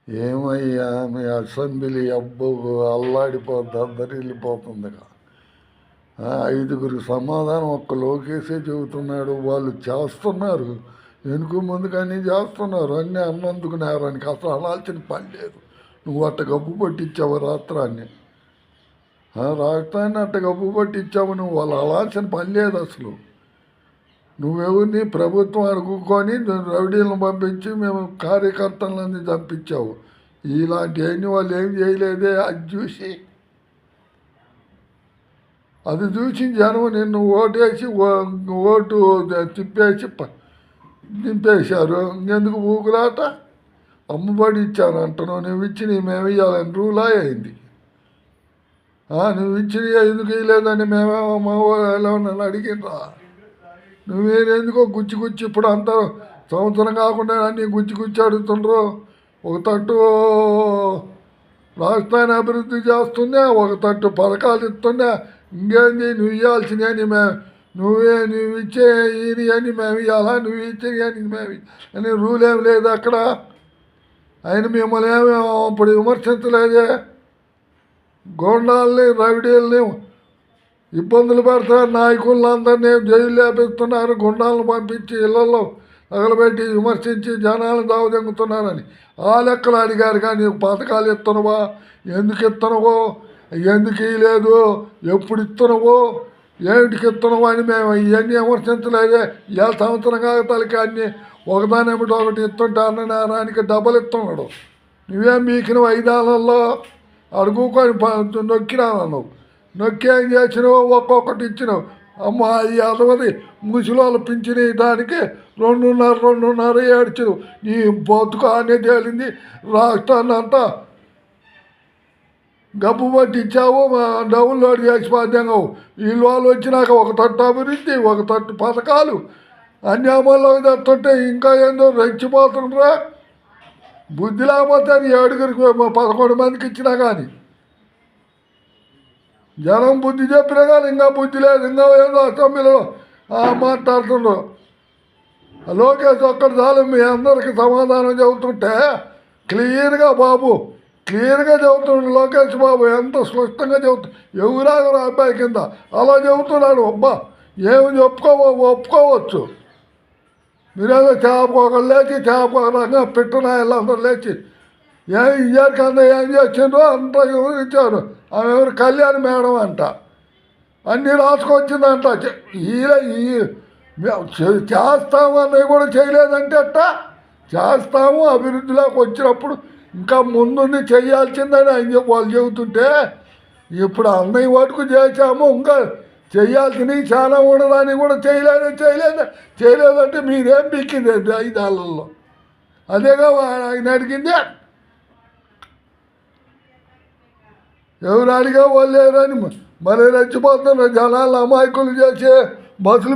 ఏమయ్యా మీ అసెంబ్లీ అబ్బో అల్లాడిపోద్ది, వెళ్ళిపోతుంది. ఐదుగురు సమాధానం ఒక్క లోకేషే చెబుతున్నాడు. వాళ్ళు చేస్తున్నారు, వెనుక ముందుకు అన్నీ చేస్తున్నారు. అన్నీ అన్నందుకు నేరానికి అసలు అనాల్సిన పని లేదు. నువ్వు అట్ట గబ్బు పట్టించావు రాష్ట్రాన్ని. రాష్ట్రాన్ని అట్ట గబ్బు పట్టించావు నువ్వు. వాళ్ళు అనాల్సిన పని లేదు అసలు. నువ్వెవరిని ప్రభుత్వం అడుగుకొని రౌడీలను పంపించి మేము కార్యకర్తలని చంపించావు. ఇలాంటివన్నీ వాళ్ళు ఏం చేయలేదే. అది చూసి జనం నిన్ను ఓటేసి ఓటు తిప్పేసి దింపేశారు. ఇంకెందుకు ఊగులాట? అమ్మబడి ఇచ్చాను అంటున్నావు. నువ్వు ఇచ్చి మేము ఇవ్వాలని రూలా అయింది. నువ్వు ఇచ్చి ఎందుకు ఇవ్వలేదని మేమేమో మా వాళ్ళు నన్ను అడిగినరా? నువ్వేందుకో గుచ్చి ఇప్పుడు అంతా సంవత్సరం కాకుండా అన్నీ గుచ్చి అడుగుతుండ్రు. ఒక తట్టు రాష్ట్రాన్ని అభివృద్ధి చేస్తున్నా, ఒక తట్టు పథకాలు ఇస్తున్నా. ఇంకేంది నువ్వు ఇవ్వాల్సినవి నువ్వు ఇచ్చే ఇది అని మేము ఇవ్వాలా? నువ్వు ఇచ్చేది అని మేము అని రూల్ ఏమి లేదు అక్కడ. ఆయన మిమ్మల్ని ఏమో అప్పుడు విమర్శించలేదే. గోండాలని రౌడీలని ఇబ్బందులు పెడతారు, నాయకులందరినీ జైలు లేపిస్తున్నారు, గుండాలను పంపించి ఇళ్లలో తగలబెట్టి విమర్శించి జనాలను దావదెంగుతున్నారని ఆ లెక్కలు అడిగారు. కానీ పథకాలు ఇస్తున్నావా, ఎందుకు ఇస్తున్నావో, ఎందుకు ఇవ్వలేదు, ఎప్పుడు ఇస్తున్నావో, ఏమిటికి ఇస్తున్నావో అని మేము ఇవన్నీ విమర్శించలేదే. ఇవాళ సంవత్సరం కాగతాలకి అన్నీ ఒకదాని ఏమిటి ఒకటి ఇస్తుంటే అన్నదానికి డబ్బులు ఇస్తున్నాడు. నువ్వేం మీకిన 5 ఏళ్లలో అడుగుకొని నొక్కినావు. నొక్కి ఏం చేసినావు? ఒక్కొక్కటి ఇచ్చినావు. అమ్మ ఈ అదవది ముసలోళ్ళు పింఛని దానికి 2.5 ఏడ్చినావు. నీ బతుకు అనే తేలింది. రాష్ట్రాన్ని అంతా గబ్బు పట్టించావు, డౌన్లోడ్ చేసి పాద్యంగా. వీళ్ళు వాళ్ళు వచ్చినాక ఒక తట్టు అభివృద్ధి, ఒక తట్టు పథకాలు అన్ని అమల్లోకి తెస్తుంటే ఇంకా ఏందో రెచ్చిపోతుండ్రా. బుద్ధి లేకపోతే 7గురికి 11 మందికి ఇచ్చినా కానీ జనం బుద్ధి చెప్పినా కానీ ఇంకా బుద్ధి లేదు. ఇంకా ఏదో అసెంబ్లీలో మాట్లాడుతుండ్రు. లోకేష్ ఒక్కటి చాలు మీ అందరికి సమాధానం చెబుతుంటే క్లియర్గా చెబుతున్నాడు లోకేష్ బాబు. ఎంత స్పష్టంగా చెబుతు ఎవరాగరు అబ్బాయి కింద అలా చెబుతున్నాడు. అబ్బా ఏమి ఒప్పుకోవచ్చు. మీరేదో చేపకొకరు లేచి చేపకొకరంగా పిట్టనాయలు అందరూ లేచి ఏం ఇయ్యారు కన్నా ఏం చేసిండ్రో అంతా వివరించారు. ఆమె ఎవరు కళ్యాణ్ మేడం అంట, అన్నీ రాసుకొచ్చిందంట. చేస్తాము అన్నవి కూడా చేయలేదంటే అట్ట. చేస్తాము అభివృద్ధిలోకి వచ్చినప్పుడు ఇంకా ముందుండి చేయాల్సిందని వాళ్ళు చెబుతుంటే ఇప్పుడు అన్నయ్య వరకు చేసాము, ఇంకా చేయాల్సినవి చాలా ఉండదని కూడా చేయలేదంటే మీరేం పీకింది 5 ఏళ్లలో? అదేగా ఆయన అడిగింది. ఎవరు అడిగా వాళ్ళు లేరని మరి రెచ్చిపోతున్నారు. జనాలు అమాయకులు చేసే బస్సులు